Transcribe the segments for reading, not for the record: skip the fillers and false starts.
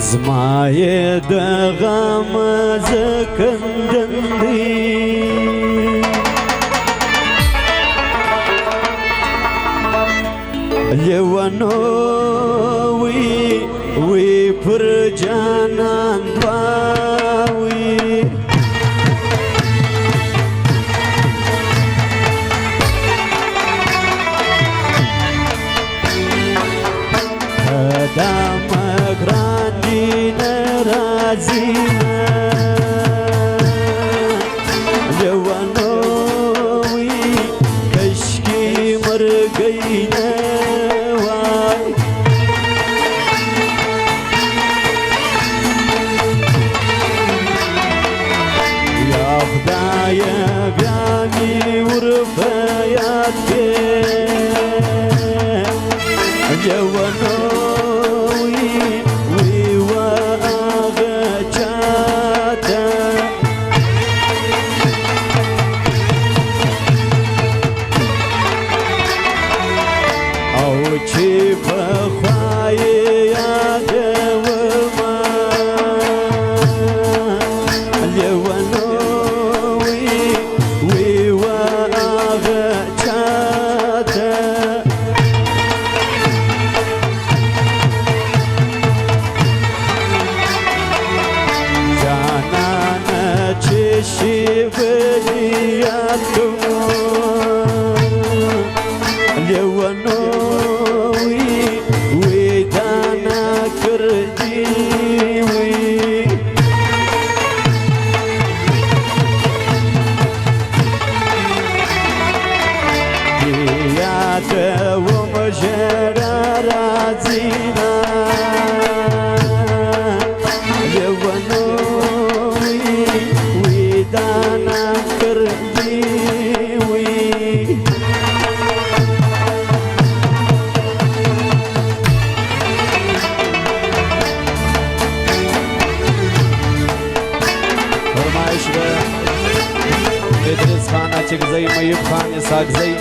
زمایه د غم زکندندی لیوانو وی پر جانان باوی دام گرانی نرازینا لیوانوی کشکی مرگینا وای یا خدای بیانی ورفیات که لیوانوی چی بخوای یادوما لیوانوی وی و آغا چاته جانانا چشی بلیاد کمو لیوانوی وی دانا کردی وی دیاد و مجرى رازینا لیوانوی وی دانا کردی وی ادریس خان اچکزئی میب خان اسحاقزئی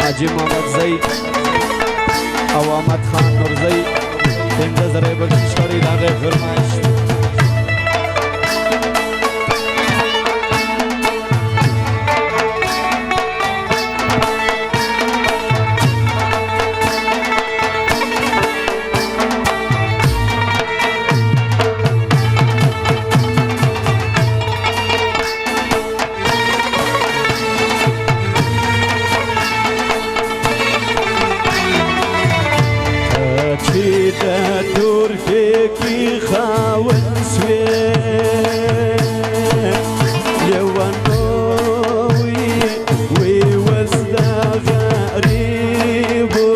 عجیب محمد زئی او احمد خان نورزئی پنځه زره بخشش کړی د هغې فرمایش ترکی خاون سوی لیوانوی وی وزدا غریبو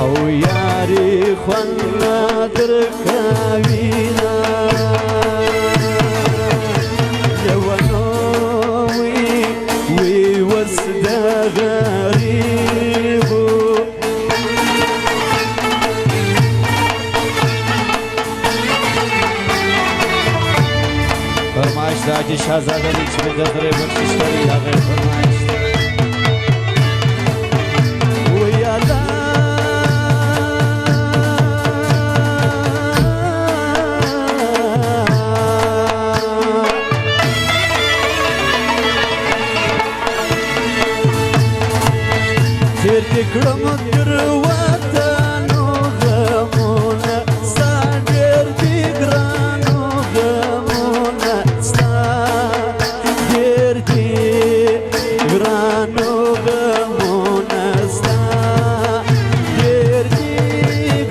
او یاری خوان نادر کاوینا غریبو فرمایش دا چې شهزاده علی چې د درې بخشش کړی هغه فرمایش وی الله کړم تر وطنو غمونه ستا ډېر دي ګرانو غمونه ستا ډېر دي ګرانو غمونه ستا ډېر دي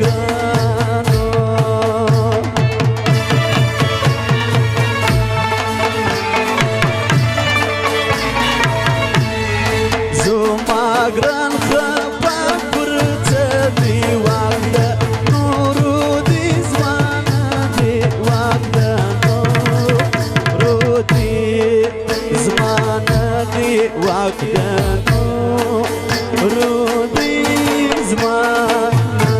ګرانو زما ګران واقدانو رودی زمانه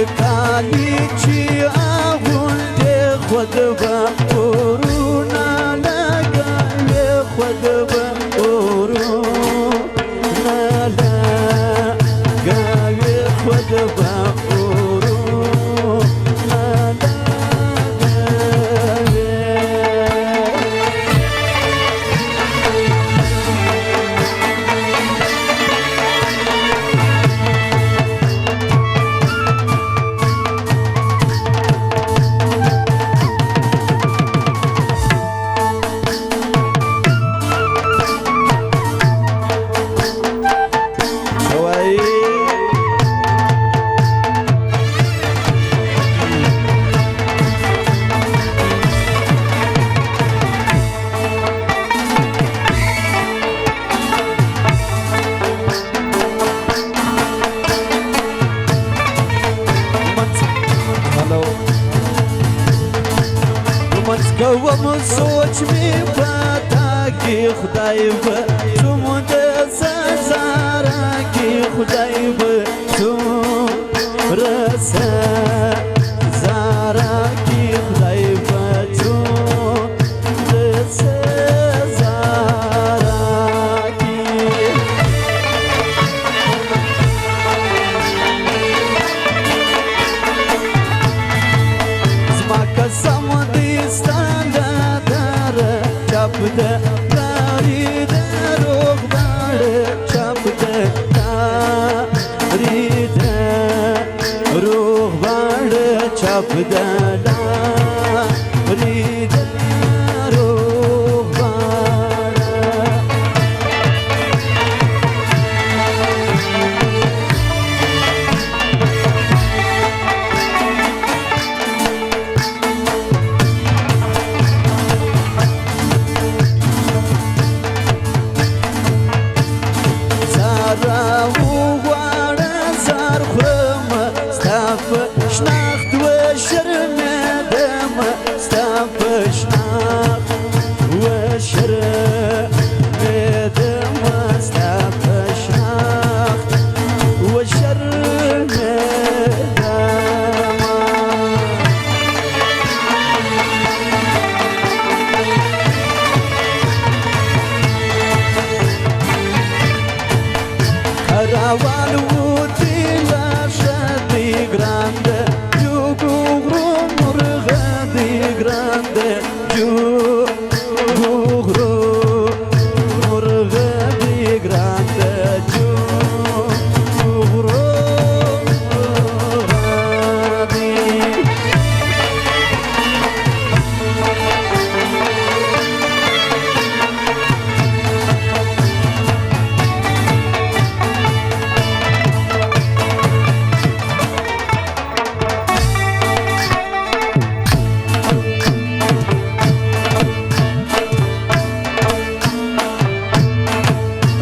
کالی چی آغون ده خود با قرونا لگای خود با قرونا لگای خود با قرونا لگای کوم سوچ می پتا کی خدای و تم د زارا کی خدای و تم رس زارا کی خدای و تم رس زارا کی زما قسم چپده داری دروغ باده چپده داری دروغ باده چپده داری دروغ باده شناخت و شرمدم استاف شناخت و شرمدم استاف شناخت و شرمدم کراوال و دیلا شدی grande grande giugro morve di grande giugro di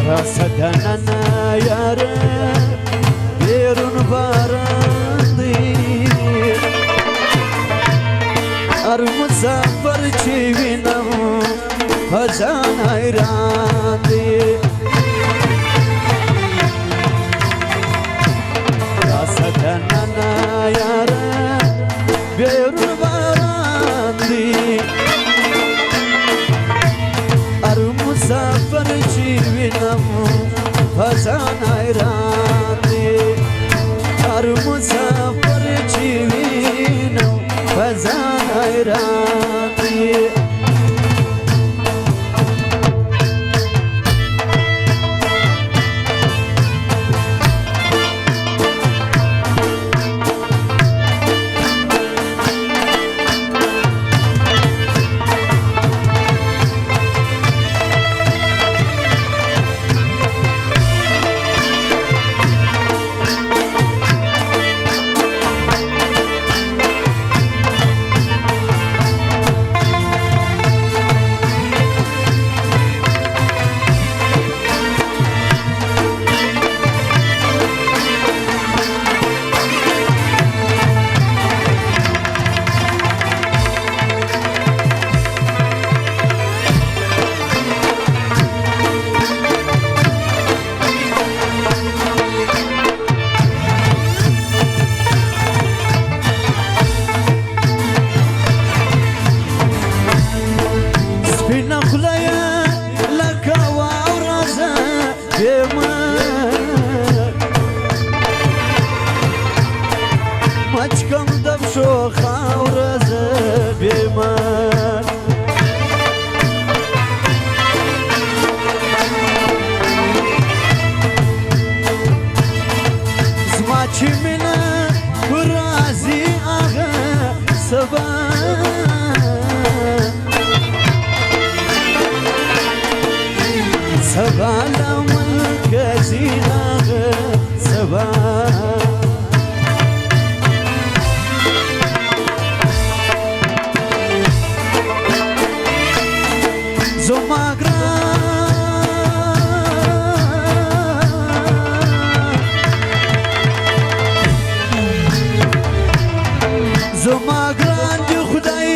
Rasadana yare birun varandi ar musafir chivinam hazan hayrandi Rasadana yare birun varandi ar musafir chivinam hazan hayrandi ar musafir chivinam hazan hayrandi مچکم د پښو خاوره زه بیمار زما چې مینه راځي هغه سبا سبا لمن کځي هغه سبا زما ګران دی خدای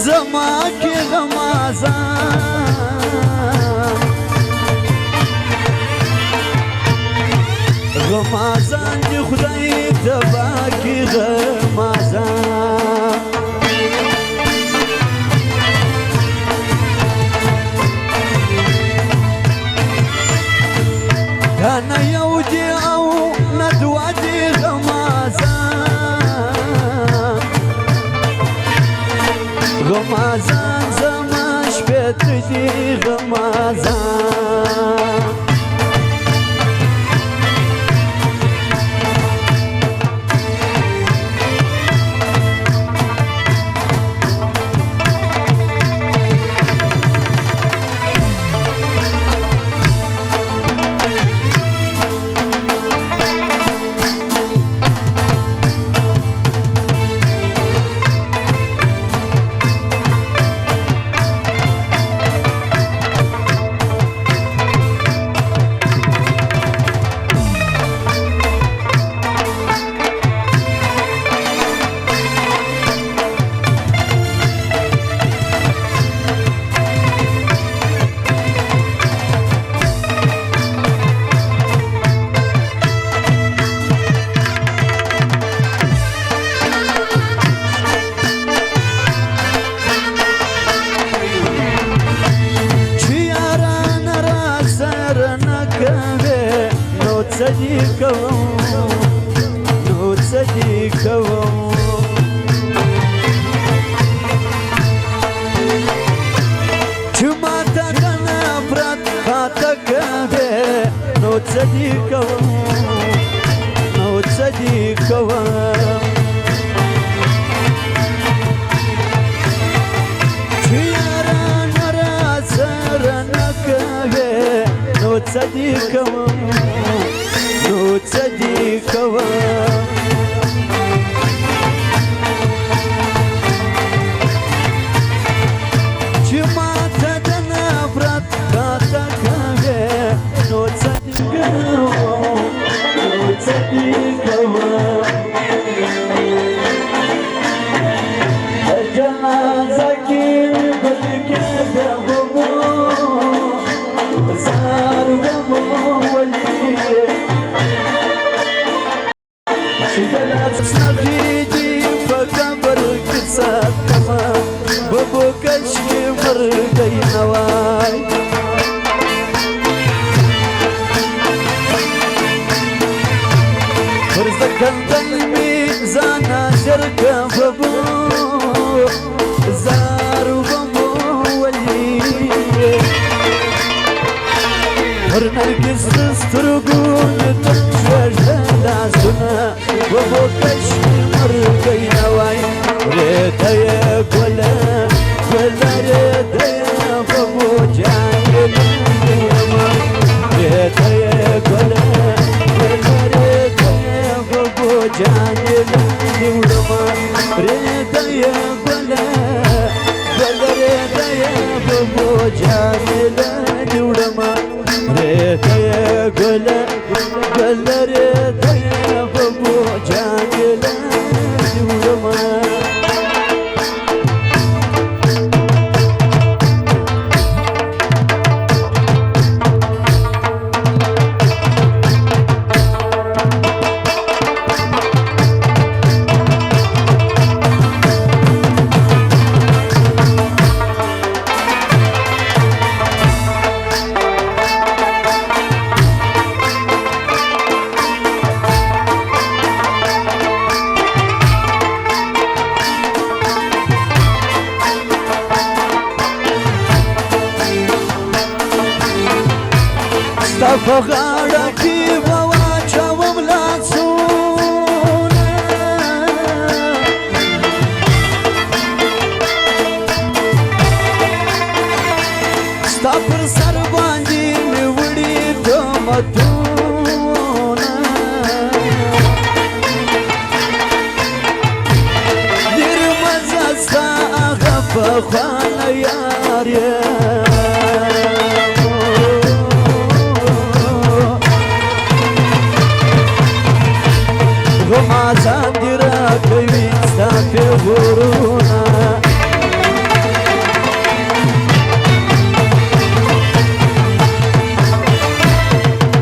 زما کې غمازان دی خدای تبا کې غمازان نه یو دی او نه دوه دی غمازان زما شپې دی غمازان نو څه کوم چې ماته د نفرت خاطه کوې نو څه کوم چې یارانه راسره نه کوې نو څه کوم نو څه دې کوم چې ماته د نفرت خاطه کوې نو څه دې کوم جنازه کې بل کې د غمو زار غمو ولي سنخیجی فکبر کسات کما ببو کشی مرگئی نوائی فرزکندن می زانا شرکا ببو زارو بمو ولی هر نرگز دسترگون تنشوش لاسونا ببو کشی مرگئی نوائی ریتا یا گولا ریتا یا ببو جانگل نیما ریتا یا گولا ریتا یا ببو جانگل نیما ریتا یا گولا ریتا یا ببو جانگل نیما ریتا یا گولا ریتا یا ببو جانگل نیما په غاړه کې به واچوم لاسونه ستا پر سر باندې مې وړي تهمتونه ډېر مزه ستا هغه پخوانی یار یې غمازان دې راکوي ستا پیغورونه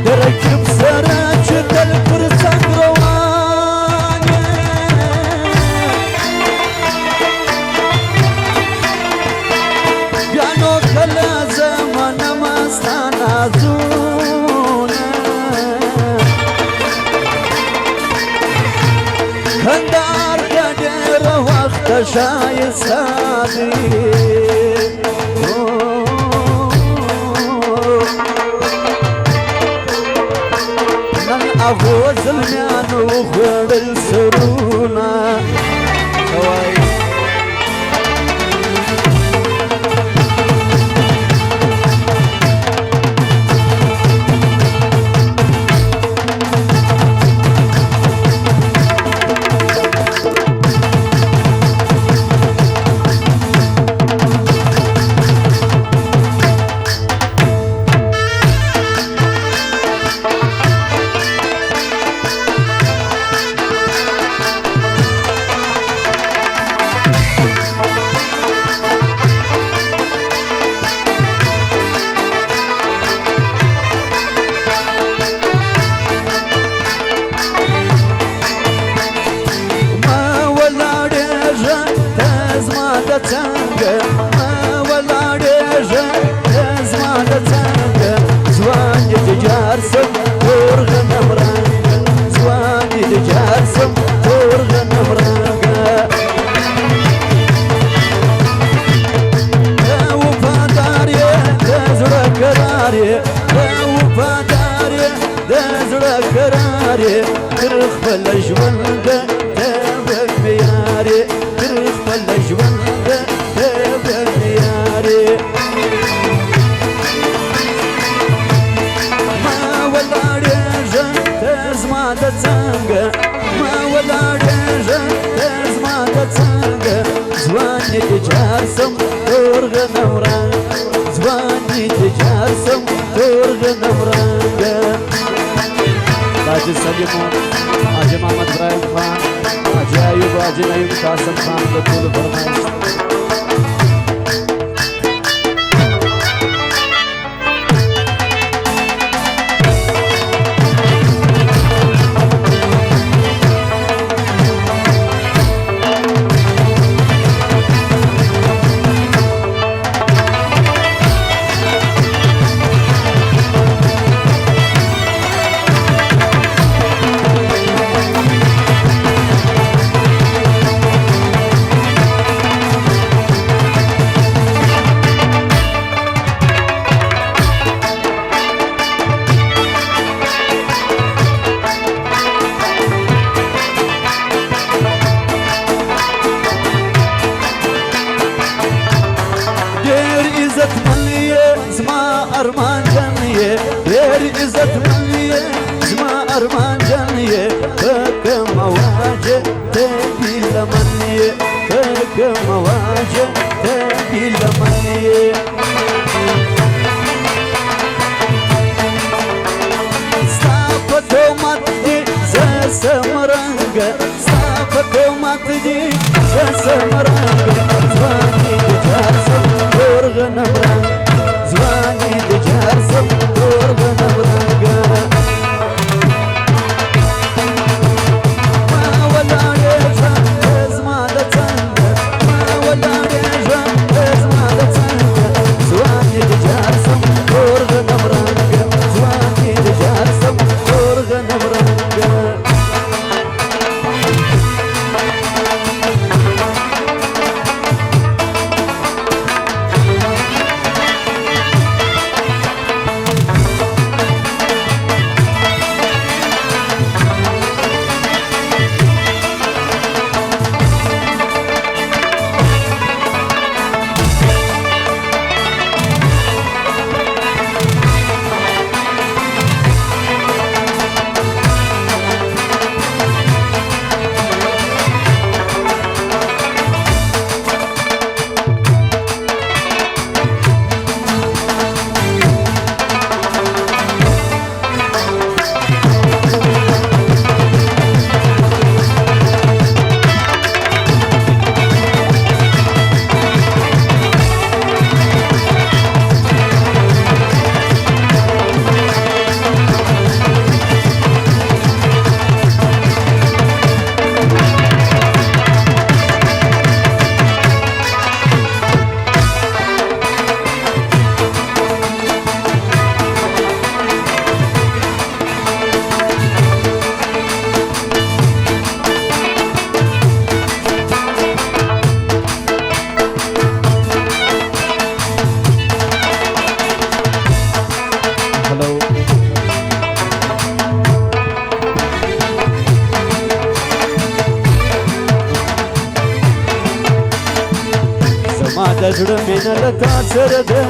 د رقیب سره چې تل پر څنګ روان یې بیا نو کله زه منمه ستا نازونه کندهار که ډېر وخته ښایسته دی نن هغو زلمیانو خوړل سرونه څنګه ما ولاړېږه زما د څنګه ځوان دې د جار سم تور غنم رنګه ځوان دې د جار سم تور غنم رنګه د وفادار یې د زړه قرار یې د وفادار یې د زړه قرار یې تر خپل ژونده د بل معیار یې تر خپل ژونده څنګه ما ولاړېږه ته زما د څنګه ځوان دې د جار سم تور غنم رنګ ځوان دې د جار سم تور غنم رنګه حاجي سلیم حاجي محمد ابراهیم خان حاجي ایوب حاجي نعیم قاسم خان د ټولو فرمایش ارمان جان یې ډېر عزتمن یې زما ارمان جان یې په کومه واجه ته ګیلمن یې په کومه واجه ته ګیلمن یې ستا په تهمت دې زه څومرنګه ستا په تهمت دې زه څومرنګه ځوان دې د جار سم تور غنم رنګ ځوان دې د جار سم تور غنم رنګه ما ولاړېږه ته زما د څنګه ما ولاړېږه ته زما د څنګه ځوان دې د جار سم تور غنم رنګه ځوان دې د جار سم تور غنم رنګه د زړه مینه له تا سره ده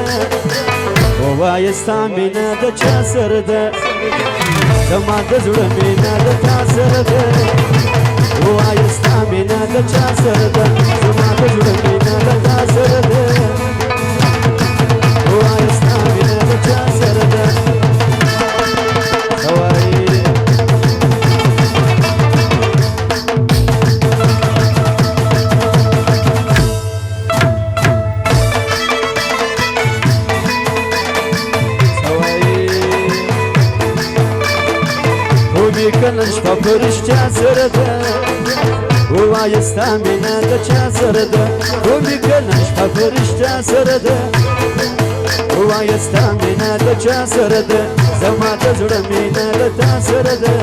ووایه ستا مینه د چا سره ده زما د زړه مینه له تا سره ده ووایه ستا مینه د چا سره ده زما د زړه مینه له تا سره ده ووایه ستا مینه د چا سره ده کنن شپه پرشتیا سره ده ووایه ستا مینه د چا سره ده ومې کنن شپه پرشتیا سره ده ووایه ستا مینه د چا سره ده زما د زړه مینه له تا سره ده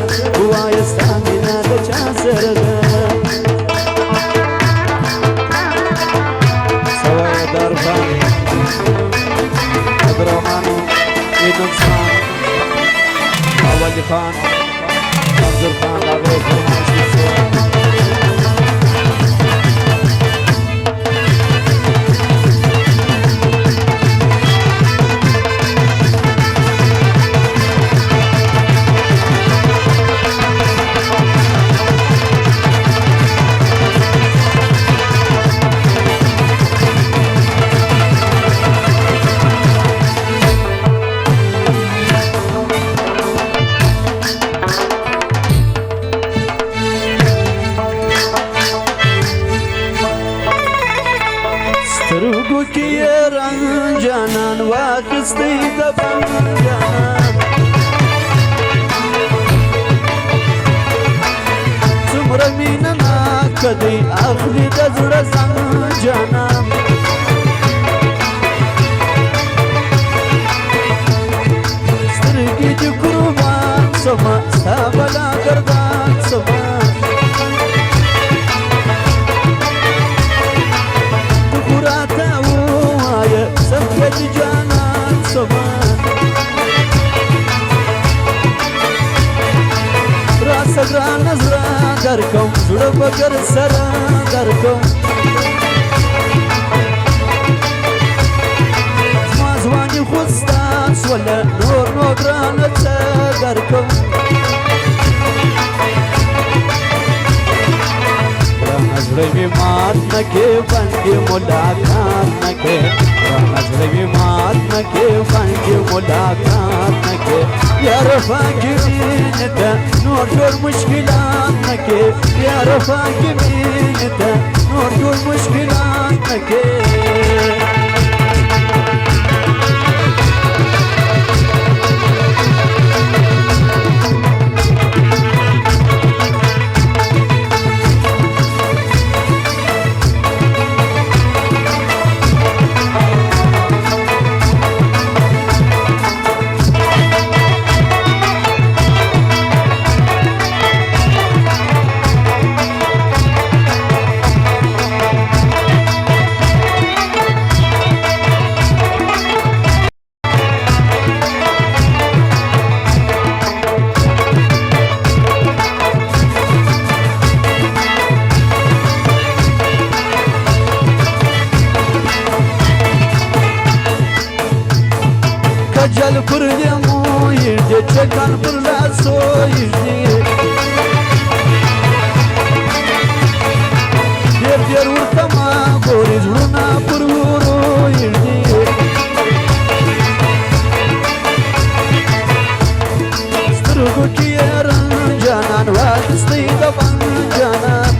ووایه ستا مینه د چا سره ده سوایه درخان عبدالرحمن ایدن خان اولی خان عبدالخان آقای فرمایشی سترګو کې رنګ جانان واخستې د جانان څومره مینه ناکه دی اخلي د زړه زنګ جانان سترګې دې قربان سما ستا بلا ګردان سما جانان سما راس ګران نظر درکم زړه بغیر سره درکم زما ځواني خو ستا سوله نور نو ګرانه څه درکم زړه مې مات نه کې باندې ملاقات نه کې زړه مې مات نه کې باندې ملاقات نه کې یار فاکې مینه ته نور ټول مشکلات نه کې یار فاکې مینه ته نور ټول مشکلات نه کې کجل پر دمو یږدې چکان پر لاسو یږدې ډېر ډېر ورته ما ګورې زړونه پر ورو یږدې سترګو کې یې رنګ جانان واخیستی د بنګ جانان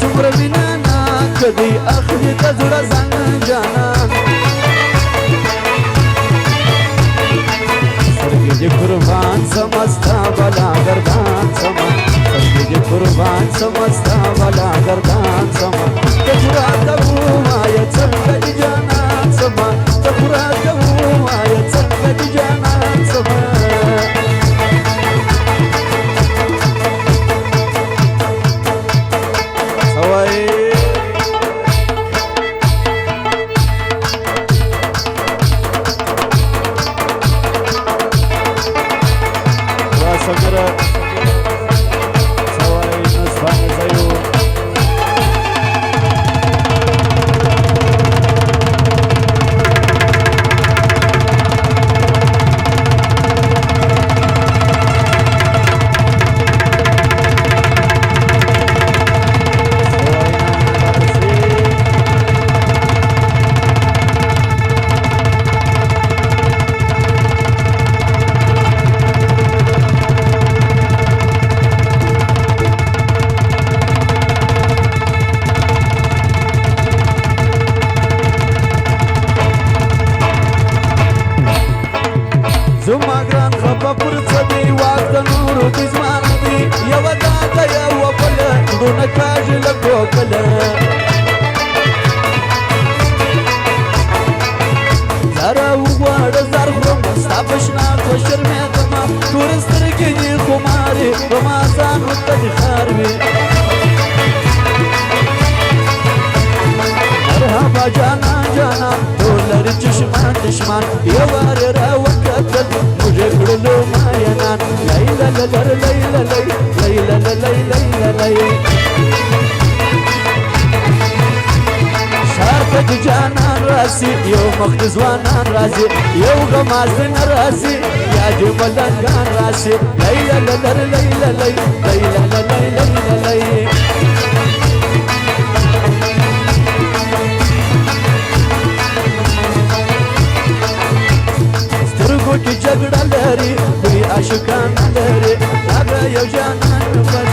څومره مینه ناکه دی اخلي د زړه زنګ جانان سترګې دې قربان سما ستا بلا ګردان سما سترګې دې قربان سما ستا بلا ګردان سما ته خو راته ووایه څنګه دې جانان سما ته خو راته ووایه څنګه دې جانان سما وجلك وكله زارا وغواړه زار خورم ستا په شناخت وشرمېدمه تورې سترګې دي خمارې په ما ځان ورته دې خار وي مرحبا جانان جانان ټول لري چشمان چشمان یو وارې راوکتل موږ یې کړلو ماینان لیلا للر لیلا لی لیلا للی لیلا لی شارته د جانان راسي یو مخ د ځوانان راسي یو غمازن راسي یا د ملنګان راسي لیلا للر لیلا لی لیلا للی لیلا لی سترګو کې جګړه لري دوی عاشقان لري هغه یو جانان بس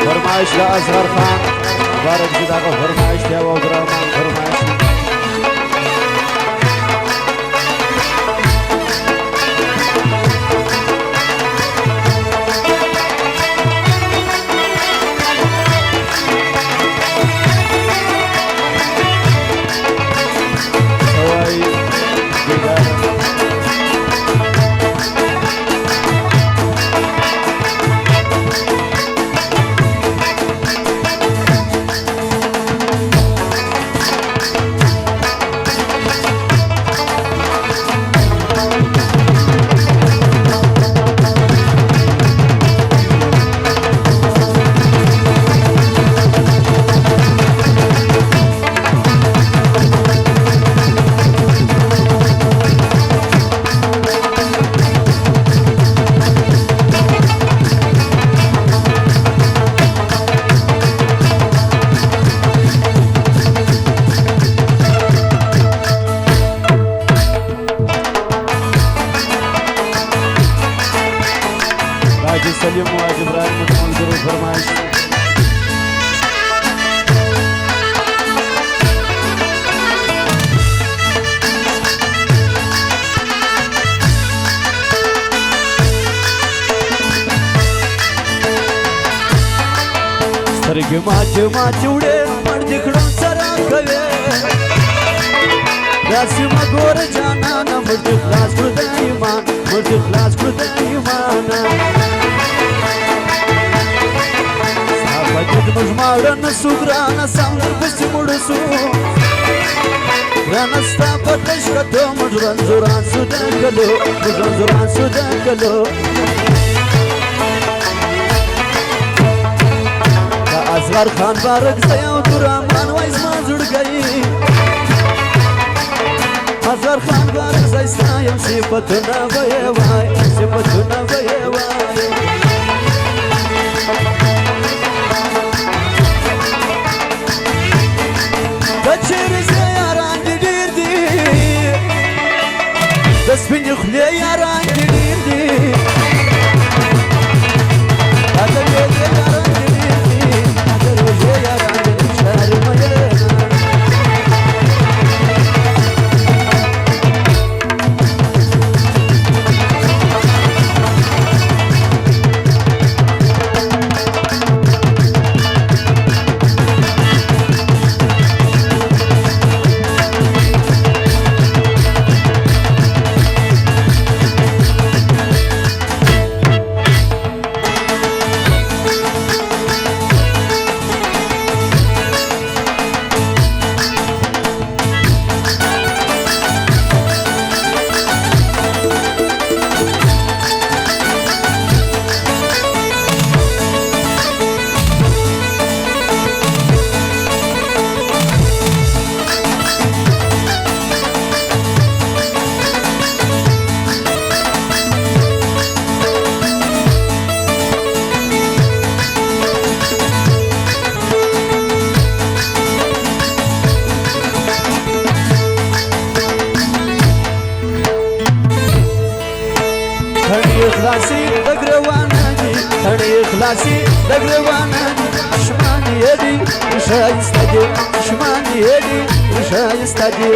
فرمایش له اصغر خان مبارک زی دغه فرمایش دی او ګرمان فرمایش سلیم واجب ابراهیم منظور فرمایش سترګې ماچې ماچې وړې مړ دې کړم سره کوې داسې مه ګوره جانانه مړ دې خلاص کړو د ایمان مړ دې خلاص کړو د ایمانه پکې موږ ماړه نه سو ګرانه سم درپسې مړه سو ګرانه ستا په تش کتو موږ رنځوران سو د کلو موږ رنځوران سو د کلو د اصغر خان بارک زه یو درامان وای زما زړګی اصغر خان بارک زه ستا یم صفتونه به یې وای صفتونه به یې وای چیرې زه یاران دې ډېر دي د سپینې خولې یاران دې ډېر دي دا د لوږې یاران دې ډېر دي د روژې یاران دې شرمه تني خلاصي دقرواناني تني خلاصي دقرواناني شماني يدي وشا يستدي شماني يدي وشا يستدي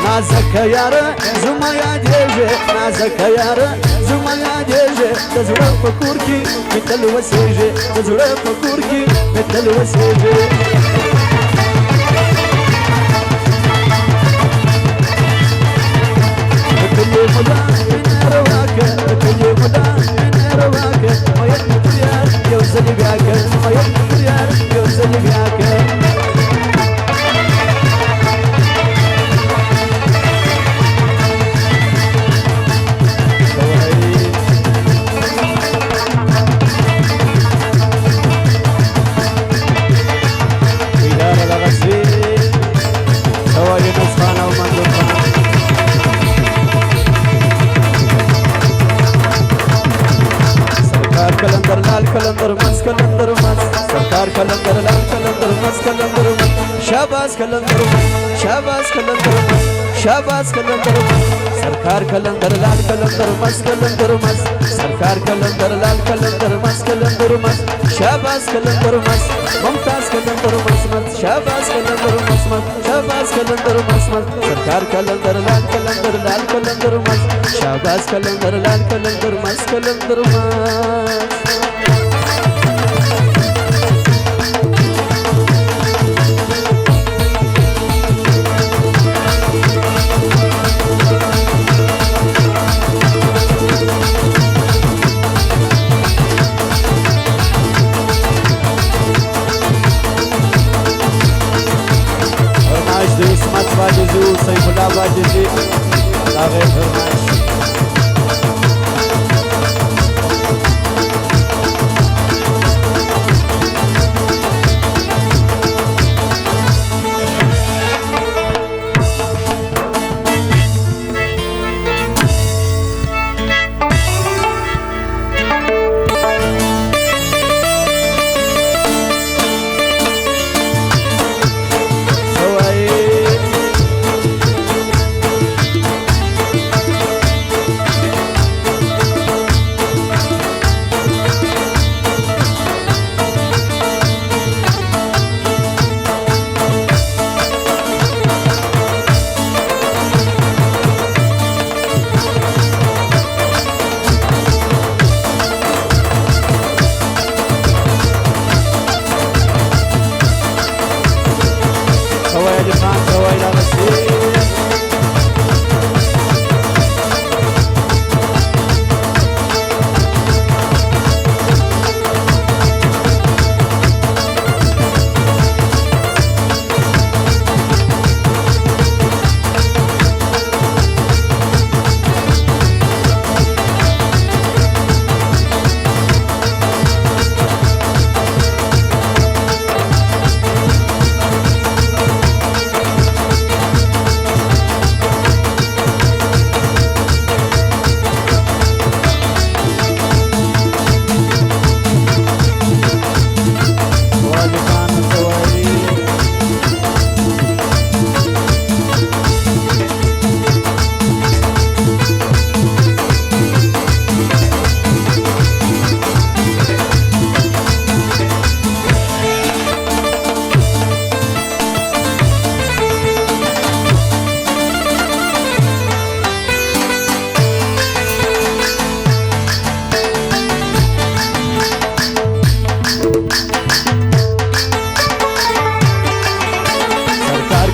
نازك يارا زما يا ديجي نازك يارا زما يا ديجي تزرع فكوركي مثل وسيجي تزرع فكوركي مثل وسيجي كل مدى من رواك كل مدى من رواك ما يدخل يار يوصل بياك ما يدخل يار يوصل بياك कलंदर लाल कलंदर मस कलंदर मस सरकार कलंदर लाल कलंदर मस कलंदर मस शाबाश कलंदर मस शाबाश कलंदर मस शाबाश कलंदर मस सरकार कलंदर लाल कलंदर मस कलंदर मस सरकार कलंदर लाल कलंदर मस कलंदर मस शाबाश कलंदर मस मुमताज कलंदर मस मस शाबाश कलंदर मस मस शाबाश कलंदर मस मस सरकार कलंदर लाल कलंदर मस शाबाश कलंदर लाल कलंदर मस कलंदर मस باجزو سيف الله باجزي لا غير فرماش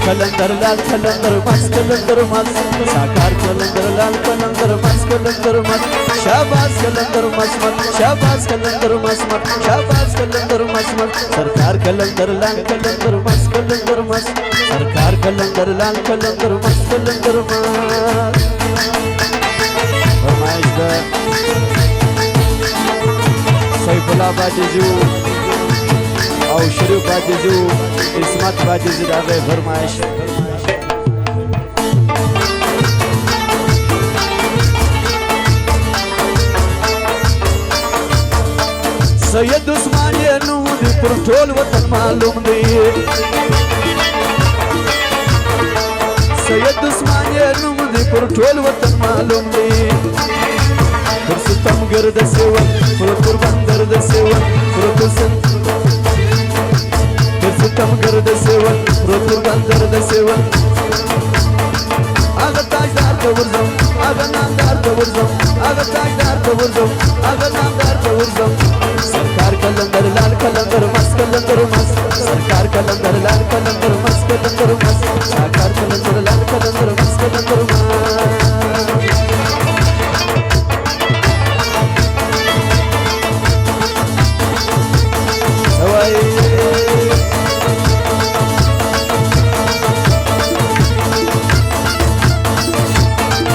कलंदर लाल कलंदर मस कलंदर मस साकार कलंदर लाल कलंदर मस कलंदर मस शाबाश कलंदर मस मस शाबाश कलंदर मस मस शाबाश कलंदर मस मस सरकार कलंदर लाल कलंदर मस कलंदर मस सरकार कलंदर लाल कलंदर मस कलंदर मस फरमाइश सैफुल्लाह बाजू और शरीफ बाजू इस्मत बाजू दावे फरमाइश सैयद उस्मानिया नून पर टोल वतन मालूम दी सैयद عثماني نمدي كرتول وطن معلوم لي فرستم گرد سیون فرطور بندر د سیون فرطور سن فرستم گرد سیون فرطور بندر د سیون آغا تاجدار کورزم آغا نامدار کورزم آغا تاجدار کورزم آغا نامدار کورزم سرکار کلندر لال کلندر مست کلندر مست سرکار کلندر لال کلندر مست کلندر مست سرکار کلندر لال کلندر مست کلندر مست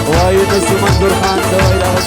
وای نسیم منظور خان دوای لاس